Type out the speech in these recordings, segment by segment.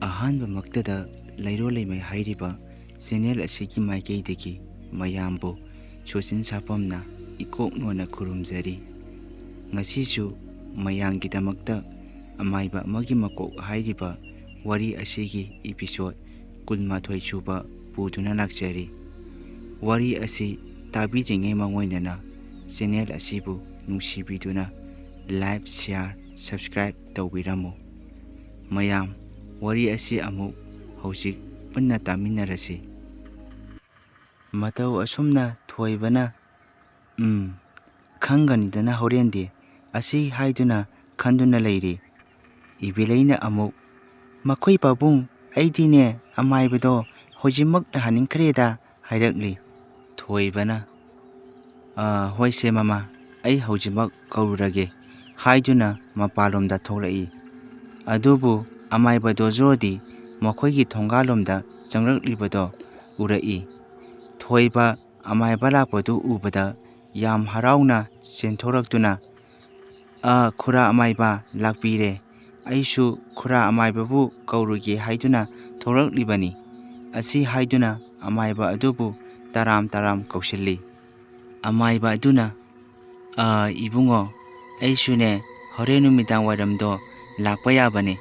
ꯑꯍꯥꯟꯕꯃꯛꯇꯗ ꯂꯩꯔꯣꯜ ꯂꯩꯃꯩ ꯍꯥꯏꯔꯤꯕ ꯆꯦꯅꯦꯜ ꯑꯁꯤꯒꯤ ꯃꯥꯏꯀꯩꯗꯒꯤ ꯃꯌꯥꯝꯕꯨ ꯁꯣꯆꯤꯟ ꯁꯥꯄꯝꯅ ꯏꯀꯣꯛꯅꯣꯅ ꯈꯨꯔꯨꯝꯖꯔꯤ꯫ ꯉꯁꯤꯁꯨ ꯃꯌꯥꯝꯒꯤꯗꯃꯛꯇ ꯑꯃꯥꯏꯕ ꯑꯃꯒꯤ ꯃꯀꯣꯛ ꯍꯥꯏꯔꯤꯕ ꯋꯥꯔꯤ ꯑꯁꯤꯒꯤ ꯏꯄꯤꯁꯣꯗ 12 ꯁꯨꯕ ꯄꯨꯗꯨꯅ ꯂꯥꯛꯆꯔꯤ꯫ ꯋꯥꯔꯤ ꯑꯁꯤ ꯇꯥꯕꯤꯗ꯭ꯔꯤꯉꯩ ꯃꯥꯡꯑꯣꯏꯅꯅ ꯆꯦꯅꯦꯜ ꯑꯁꯤꯕꯨ ꯅꯨꯡꯁꯤꯕꯤꯗꯨꯅ ꯂꯥꯏꯛ, ꯁꯦꯌꯔ, ꯁꯕꯁꯀ꯭ꯔꯥꯏꯕ ꯇꯧꯕꯤꯔꯝꯃꯨ꯫ ꯃꯌꯥꯝ ꯋꯥꯔꯤ ꯑꯁꯤ ꯑꯃꯨꯛ ꯍꯧꯖꯤꯛ ꯄꯨꯟꯅ ꯇꯥꯃꯤꯟꯅꯔꯁꯤ꯫ ꯃꯇꯧ ꯑꯁꯨꯝꯅ ꯊꯣꯏꯕꯅ ꯈꯪꯒꯅꯤꯗꯅ ꯍꯣꯔꯦꯟꯗꯤ ꯑꯁꯤ ꯍꯥꯏꯗꯨꯅ ꯈꯟꯗꯨꯅ ꯂꯩꯔꯤ꯫ ꯏꯕꯦꯂꯩꯅ ꯑꯃꯨꯛ "ꯃꯈꯣꯏ ꯄꯥꯕꯨꯡ, ꯑꯩꯗꯤꯅꯦ ꯑꯃꯥꯏꯕꯗꯣ ꯍꯧꯖꯤꯛꯃꯛ ꯂꯥꯛꯍꯟꯅꯤꯡꯈ꯭ꯔꯦꯗ" ꯍꯥꯏꯔꯛꯂꯤ꯫ ꯊꯣꯏꯕꯅ "ꯍꯣꯏꯁꯦ ꯃꯃꯥ, ꯑꯩ ꯍꯧꯖꯤꯛꯃꯛ ꯀꯧꯔꯨꯔꯒꯦ" ꯍꯥꯏꯗꯨꯅ ꯃꯄꯥꯟꯂꯣꯝꯗ ꯊꯣꯛꯂꯛꯏ꯫ ꯑꯗꯨꯕꯨ ꯑꯃꯥꯏꯕ ꯗꯣꯖꯣꯗꯤ ꯃꯈꯣꯏꯒꯤ ꯊꯣꯡꯒꯥꯜꯂꯣꯝꯗ ꯆꯪꯂꯛꯂꯤꯕꯗꯣ ꯎꯔꯛꯏ꯫ ꯊꯣꯏꯕ ꯑꯃꯥꯏꯕ ꯂꯥꯛꯄꯗꯨ ꯎꯕꯗ ꯌꯥꯝ ꯍꯔꯥꯎꯅ ꯆꯦꯟꯊꯣꯔꯛꯇꯨꯅ "ꯈꯨꯔꯥ ꯑꯃꯥꯏꯕ ꯂꯥꯛꯄꯤꯔꯦ, ꯑꯩꯁꯨ ꯈꯨꯔꯥ ꯑꯃꯥꯏꯕꯕꯨ ꯀꯧꯔꯨꯒꯦ ꯍꯥꯏꯗꯨꯅ ꯊꯣꯛꯂꯛꯂꯤꯕꯅꯤ" ꯑꯁꯤ ꯍꯥꯏꯗꯨꯅ ꯑꯃꯥꯏꯕ ꯑꯗꯨꯕꯨ ꯇꯔꯥꯝ ꯇꯔꯥꯝ ꯀꯧꯁꯤꯜꯂꯤ꯫ ꯑꯃꯥꯏꯕ ꯑꯗꯨꯅ "ꯏꯕꯨꯡꯉꯣ, ꯑꯩꯁꯨꯅꯦ ꯍꯣꯔꯦꯟ ꯅꯨꯃꯤꯗꯥꯡ ꯋꯥꯏꯔꯝꯗꯣ ꯂꯥꯛꯄ ꯌꯥꯕꯅꯦ꯫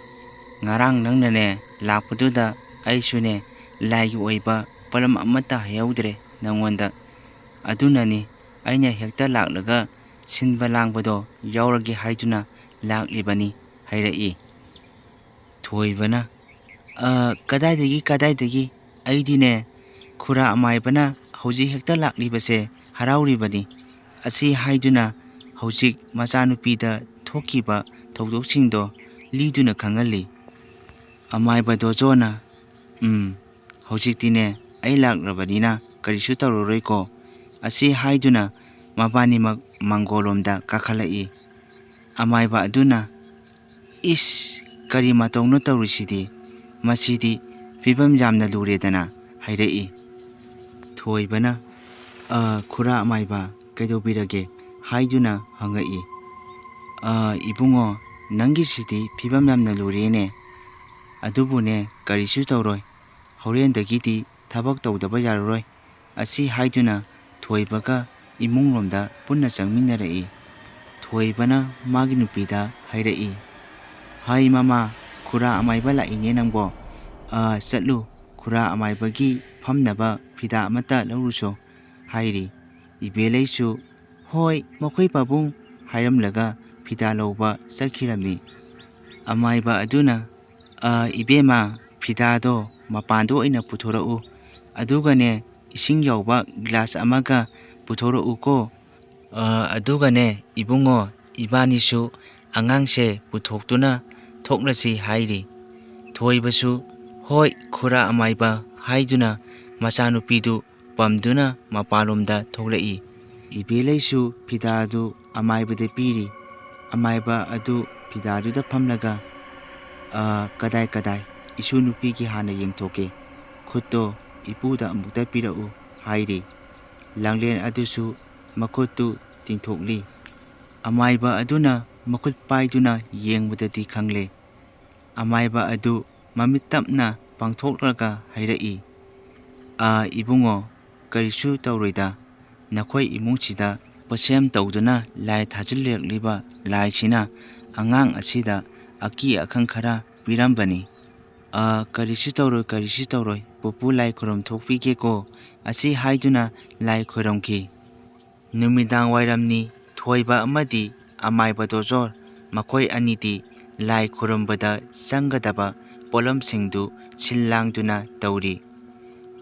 ꯉꯔꯥꯡ ꯅꯪꯅꯅꯦ ꯂꯥꯛꯄꯗꯨꯗ ꯑꯩꯁꯨꯅꯦ ꯂꯥꯏꯒꯤ ꯑꯣꯏꯕ ꯄꯣꯠꯂꯝ ꯑꯃꯠꯇ ꯍꯥꯏꯍꯧꯗ꯭ꯔꯦ ꯅꯪꯉꯣꯟꯗ꯫ ꯑꯗꯨꯅꯅꯤ ꯑꯩꯅ ꯍꯦꯛꯇ ꯂꯥꯛꯂꯒ ꯁꯤꯟꯕ ꯂꯥꯡꯕꯗꯣ ꯌꯥꯎꯔꯒꯦ ꯍꯥꯏꯗꯨꯅ ꯂꯥꯛꯂꯤꯕꯅꯤ" ꯍꯥꯏꯔꯛꯏ꯫ ꯊꯣꯏꯕꯅ "ꯀꯗꯥꯏꯗꯒꯤ ꯑꯩꯗꯤꯅꯦ ꯈꯨꯔꯥ ꯑꯃꯥꯏꯕꯅ ꯍꯧꯖꯤꯛ ꯍꯦꯛꯇ ꯂꯥꯛꯂꯤꯕꯁꯦ ꯍꯔꯥꯎꯔꯤꯕꯅꯤ" ꯑꯁꯤ ꯍꯥꯏꯗꯨꯅ ꯍꯧꯖꯤꯛ ꯃꯆꯥꯅꯨꯄꯤꯗ ꯊꯣꯛꯈꯤꯕ ꯊꯧꯗꯣꯛꯁꯤꯡꯗꯣ ꯂꯤꯗꯨꯅ ꯈꯪꯍꯜꯂꯤ꯫ ꯑꯃꯥꯏꯕ ꯗꯣꯖꯣꯅ "ꯍꯧꯖꯤꯛꯇꯤꯅꯦ ꯑꯩ ꯂꯥꯛꯂꯕꯅꯤꯅ ꯀꯔꯤꯁꯨ ꯇꯧꯔꯔꯣꯏꯀꯣ" ꯑꯁꯤ ꯍꯥꯏꯗꯨꯅ ꯃꯕꯥꯅꯤꯃꯛ ꯃꯥꯡꯒꯣꯜꯂꯣꯝꯗ ꯀꯥꯈꯠꯂꯛꯏ꯫ ꯑꯃꯥꯏꯕ ꯑꯗꯨꯅ "ꯏꯁ, ꯀꯔꯤ ꯃꯇꯧꯅꯣ ꯇꯧꯔꯤꯁꯤꯗꯤ? ꯃꯁꯤꯗꯤ ꯐꯤꯕꯝ ꯌꯥꯝꯅ ꯂꯨꯔꯦꯗꯅ" ꯍꯥꯏꯔꯛꯏ꯫ ꯊꯣꯏꯕꯅ "ꯈꯨꯔꯥ ꯑꯃꯥꯏꯕ, ꯀꯩꯗꯧꯕꯤꯔꯒꯦ" ꯍꯥꯏꯗꯨꯅ ꯍꯪꯉꯛꯏ꯫ "ꯏꯕꯨꯡꯉꯣ, ꯅꯪꯒꯤꯁꯤꯗꯤ ꯐꯤꯕꯝ ꯌꯥꯝꯅ ꯂꯨꯔꯦꯅꯦ꯫ ꯑꯗꯨꯕꯨꯅꯦ ꯀꯔꯤꯁꯨ ꯇꯧꯔꯣꯏ, ꯍꯣꯔꯦꯟꯗꯒꯤꯗꯤ ꯊꯕꯛ ꯇꯧꯗꯕ ꯌꯥꯔꯔꯣꯏ" ꯑꯁꯤ ꯍꯥꯏꯗꯨꯅ ꯊꯣꯏꯕꯒ ꯏꯃꯨꯡꯂꯣꯝꯗ ꯄꯨꯟꯅ ꯆꯪꯃꯤꯟꯅꯔꯛꯏ꯫ ꯊꯣꯏꯕꯅ ꯃꯥꯒꯤ ꯅꯨꯄꯤꯗ ꯍꯥꯏꯔꯛꯏ꯫ "ꯍꯩ ꯃꯃꯥ, ꯈꯨꯔꯥ ꯑꯃꯥꯏꯕ ꯂꯥꯛꯏꯅꯦ ꯅꯪꯕꯣ꯫ ꯆꯠꯂꯨ, ꯈꯨꯔꯥ ꯑꯃꯥꯏꯕꯒꯤ ꯐꯝꯅꯕ ꯐꯤꯗꯥ ꯑꯃꯠꯇ ꯂꯧꯔꯨꯆꯣ" ꯍꯥꯏꯔꯤ꯫ ꯏꯕꯦꯂꯩꯁꯨ "ꯍꯣꯏ ꯃꯈꯣꯏ ꯄꯥꯕꯨꯡ" ꯍꯥꯏꯔꯝꯂꯒ ꯐꯤꯗꯥ ꯂꯧꯕ ꯆꯠꯈꯤꯔꯝꯃꯤ꯫ ꯑꯃꯥꯏꯕ ꯑꯗꯨꯅ "ꯏꯕꯦꯝꯃ, ꯐꯤꯗꯥꯗꯣ ꯃꯄꯥꯟꯗ ꯑꯣꯏꯅ ꯄꯨꯊꯣꯔꯛꯎ, ꯑꯗꯨꯒꯅꯦ ꯏꯁꯤꯡ ꯌꯥꯎꯕ ꯒꯤꯂꯥꯁ ꯑꯃꯒ ꯄꯨꯊꯣꯔꯛꯎꯀꯣ꯫ ꯑꯗꯨꯒꯅꯦ ꯏꯕꯨꯡꯉꯣ, ꯏꯕꯥꯅꯤꯁꯨ ꯑꯉꯥꯡꯁꯦ ꯄꯨꯊꯣꯛꯇꯨꯅ ꯊꯣꯛꯂꯁꯤ" ꯍꯥꯏꯔꯤ꯫ ꯊꯣꯏꯕꯁꯨ "ꯍꯣꯏ ꯈꯨꯔꯥ ꯑꯃꯥꯏꯕ" ꯍꯥꯏꯗꯨꯅ ꯃꯆꯥꯅꯨꯄꯤꯗꯨ ꯄꯝꯗꯨꯅ ꯃꯄꯥꯟꯂꯣꯝꯗ ꯊꯣꯛꯂꯛꯏ꯫ ꯏꯕꯦꯂꯩꯁꯨ ꯐꯤꯗꯥꯗꯨ ꯑꯃꯥꯏꯕꯗ ꯄꯤꯔꯤ꯫ ꯑꯃꯥꯏꯕ ꯑꯗꯨ ꯐꯤꯗꯥꯗꯨꯗ ꯐꯝꯂꯒ "ꯀꯗꯥꯏ, ꯏꯁꯨ ꯅꯨꯄꯤꯒꯤ ꯍꯥꯟꯅ ꯌꯦꯡꯊꯣꯛꯀꯦ, ꯈꯨꯠꯇꯣ ꯏꯄꯨꯗ ꯑꯃꯨꯛꯇ ꯄꯤꯔꯛꯎ" ꯍꯥꯏꯔꯤ꯫ ꯂꯥꯡꯂꯦꯟ ꯑꯗꯨꯁꯨ ꯃꯈꯨꯠꯇꯨ ꯇꯤꯡꯊꯣꯛꯂꯤ꯫ ꯑꯃꯥꯏꯕ ꯑꯗꯨꯅ ꯃꯈꯨꯠ パꯏꯗꯨꯅ ꯌꯦꯡꯕꯗꯗꯤ ꯈꯪꯂꯦ꯫ ꯑꯃꯥꯏꯕ ꯑꯗꯨ ꯃꯃꯤꯠ ꯇꯞꯅ ꯄꯥꯡꯊꯣꯛꯂꯒ ꯍꯥꯏꯔꯛꯏ꯫ "ꯏꯕꯨꯡꯉꯣ, ꯀꯔꯤꯁꯨ ꯇꯧꯔꯣꯏꯗ, ꯅꯈꯣꯏ ꯏꯃꯨꯡꯁꯤꯗ ꯄꯣꯠꯁꯦꯝ ꯇꯧꯗꯨꯅ ꯂꯥꯏ ꯊꯥꯖꯤꯜꯂꯛꯂꯤꯕ ꯂꯥꯏꯁꯤꯅ ꯑꯉꯥꯡ ꯑꯁꯤꯗ ꯑꯀꯤ ꯑꯈꯪ ꯈꯔ ꯄꯤꯔꯝꯕꯅꯤ꯫ ꯀꯔꯤꯁꯨ ꯇꯧꯔꯣꯏ, ꯄꯨꯄꯨ ꯂꯥꯏ ꯈꯨꯔꯨꯝꯊꯣꯛꯄꯤꯒꯦꯀꯣ" ꯑꯁꯤ ꯍꯥꯏꯗꯨꯅ ꯂꯥꯏ ꯈꯣꯏꯔꯝꯈꯤ꯫ ꯅꯨꯃꯤꯗꯥꯡ ꯋꯥꯏꯔꯝꯅꯤ꯫ ꯊꯣꯏꯕ ꯑꯃꯗꯤ ꯑꯃꯥꯏꯕ ꯗꯣꯖꯣ ꯃꯈꯣꯏ ꯑꯅꯤꯗꯤ ꯂꯥꯏ ꯈꯨꯔꯨꯝꯕꯗ ꯆꯪꯒꯗꯕ ꯄꯣꯠꯂꯝꯁꯤꯡꯗꯨ ꯁꯤꯜ ꯂꯥꯡꯗꯨꯅ ꯇꯧꯔꯤ꯫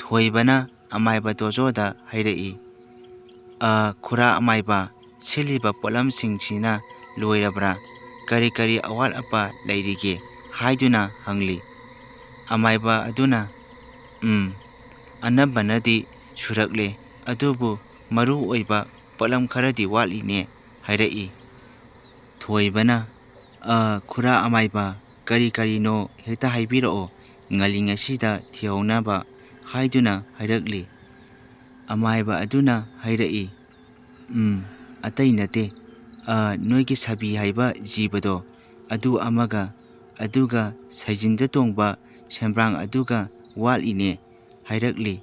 ꯊꯣꯏꯕꯅ ꯑꯃꯥꯏꯕ ꯗꯣꯖꯣꯗ ꯍꯥꯏꯔꯛꯏ꯫ "ꯈꯨꯔꯥ ꯑꯃꯥꯏꯕ, ꯁꯤꯜꯂꯤꯕ ꯄꯣꯠꯂꯝꯁꯤꯡꯁꯤꯅ ꯂꯣꯏꯔꯕ꯭ꯔꯥ? ꯀꯔꯤ ꯑꯋꯥꯠ ꯑꯄꯥ ꯂꯩꯔꯤꯒꯦ" ꯍꯥꯏꯗꯨꯅ ꯍꯪꯂꯤ꯫ ꯑꯃꯥꯏꯕ ꯑꯗꯨꯅ "ꯑꯅꯝꯕꯅꯗꯤ ꯁꯨꯔꯛꯂꯦ, ꯑꯗꯨꯕꯨ ꯃꯔꯨ ꯑꯣꯏꯕ ꯄꯣꯠꯂꯝ ꯈꯔꯗꯤ ꯋꯥꯠꯂꯤꯅꯦ" ꯍꯥꯏꯔꯛꯏ꯫ ꯊꯣꯏꯕꯅ "ꯈꯨꯔꯥ ꯑꯃꯥꯏꯕ, ꯀꯔꯤꯅꯣ ꯍꯦꯛꯇ ꯍꯥꯏꯕꯤꯔꯛꯑꯣ, ꯉꯜꯂꯤꯉꯩꯁꯤꯗ ꯊꯤꯍꯧꯅꯕ" ꯍꯥꯏꯗꯨꯅ ꯍꯥꯏꯔꯛꯂꯤ꯫ ꯑꯃꯥꯏꯕ ꯑꯗꯨꯅ ꯍꯥꯏꯔꯛꯏ꯫ "ꯑꯇꯩ ꯅꯠꯇꯦ, ꯅꯣꯏꯒꯤ ꯁꯥꯕꯤ ꯍꯥꯏꯕ ꯖꯤꯕꯗꯣ ꯑꯗꯨ ꯑꯃꯒ, ꯑꯗꯨꯒ ꯁꯩꯖꯤꯟꯗ ꯇꯣꯡꯕ ꯁꯦꯝꯕ꯭ꯔꯥꯡ ꯑꯗꯨꯒ ꯋꯥꯠꯂꯤꯅꯦ ꯍꯥꯏꯔꯛꯂꯤ꯫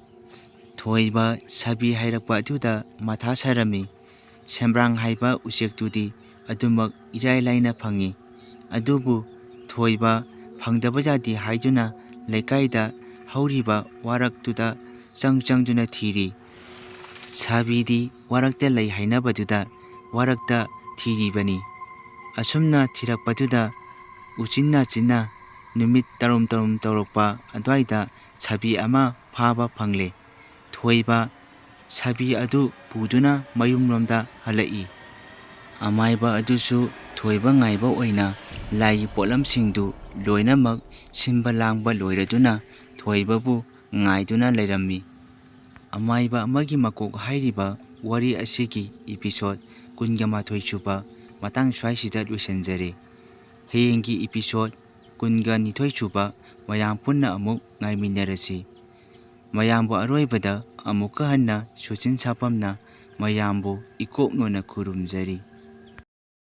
ꯊꯣꯏꯕ ꯁꯥꯕꯤ ꯍꯥꯏꯔꯛꯄ ꯑꯗꯨꯗ ꯃꯊꯥ ꯁꯥꯔꯝꯃꯤ꯫ ꯁꯦꯝꯕ꯭ꯔꯥꯡ ꯍꯥꯏꯕ ꯎꯆꯦꯛꯇꯨꯗꯤ ꯑꯗꯨꯃꯛ ꯏꯔꯥꯏ ꯂꯥꯏꯅ ꯐꯪꯏ꯫ ꯑꯗꯨꯕꯨ ꯊꯣꯏꯕ ꯐꯪꯗꯕ ꯌꯥꯗꯦ ꯍꯥꯏꯗꯨꯅ ꯂꯩꯀꯥꯏꯗ ꯍꯧꯔꯤꯕ ꯋꯥꯔꯛꯇꯨꯗ ꯆꯪꯗꯨꯅ ꯊꯤꯔꯤ꯫ ꯁꯥꯕꯤꯗꯤ ꯋꯥꯔꯛꯇ ꯂꯩ ꯍꯥꯏꯅꯕꯗꯨꯗ ꯋꯥꯔꯛꯇ ꯊꯤꯔꯤꯕꯅꯤ꯫ ꯑꯁꯨꯝꯅ ꯊꯤꯔꯛꯄꯗꯨꯗ ꯎꯆꯤꯟ ꯅꯥꯆꯤꯟꯅ ꯅꯨꯃꯤꯠ ꯇꯔꯨꯝ ꯇꯧꯔꯛꯄ ꯑꯗꯨꯋꯥꯏꯗ ꯁꯥꯕꯤ ꯑꯃ ꯐꯥꯕ ꯐꯪꯂꯦ꯫ ꯊꯣꯏꯕ ꯁꯥꯕꯤ ꯑꯗꯨ ꯄꯨꯗꯨꯅ ꯃꯌꯨꯝꯂꯣꯝꯗ ꯍꯜꯂꯛꯏ꯫ ꯑꯃꯥꯏꯕ ꯑꯗꯨꯁꯨ ꯊꯣꯏꯕ ꯉꯥꯏꯕ ꯑꯣꯏꯅ ꯂꯥꯏꯒꯤ ꯄꯣꯠꯂꯝꯁꯤꯡꯗꯨ ꯂꯣꯏꯅꯃꯛ ꯁꯤꯟꯕ ꯂꯥꯡꯕ ꯂꯣꯏꯔꯗꯨꯅ ꯊꯣꯏꯕꯕꯨ ꯉꯥꯏꯗꯨꯅ ꯂꯩꯔꯝꯃꯤ꯫ ꯑꯃꯥꯏꯕ ꯑꯃꯒꯤ ꯃꯀꯣꯛ ꯍꯥꯏꯔꯤꯕ ꯋꯥꯔꯤ ꯑꯁꯤꯒꯤ ꯏꯄꯤꯁꯣꯗ ꯲꯱ ꯁꯨꯕ ꯃꯇꯥꯡ ꯁ꯭ꯋꯥꯏꯁꯤꯗ ꯂꯣꯏꯁꯤꯟꯖꯔꯦ꯫ ꯍꯌꯦꯡꯒꯤ ꯏꯄꯤꯁꯣꯗ 22 ꯁꯨꯕ ꯃꯌꯥꯝ ꯄꯨꯟꯅ ꯑꯃꯨꯛ ꯉꯥꯏꯃꯤꯟꯅꯔꯁꯤ꯫ ꯃꯌꯥꯝꯕꯨ ꯑꯔꯣꯏꯕꯗ ꯑꯃꯨꯛꯀ ꯍꯟꯅ ꯁꯨꯆꯤꯟ ꯁꯥꯄꯝꯅ ꯃꯌꯥꯝꯕꯨ ꯏꯀꯣꯛꯅꯣꯅ ꯈꯨꯔꯨꯝꯖꯔꯤ꯫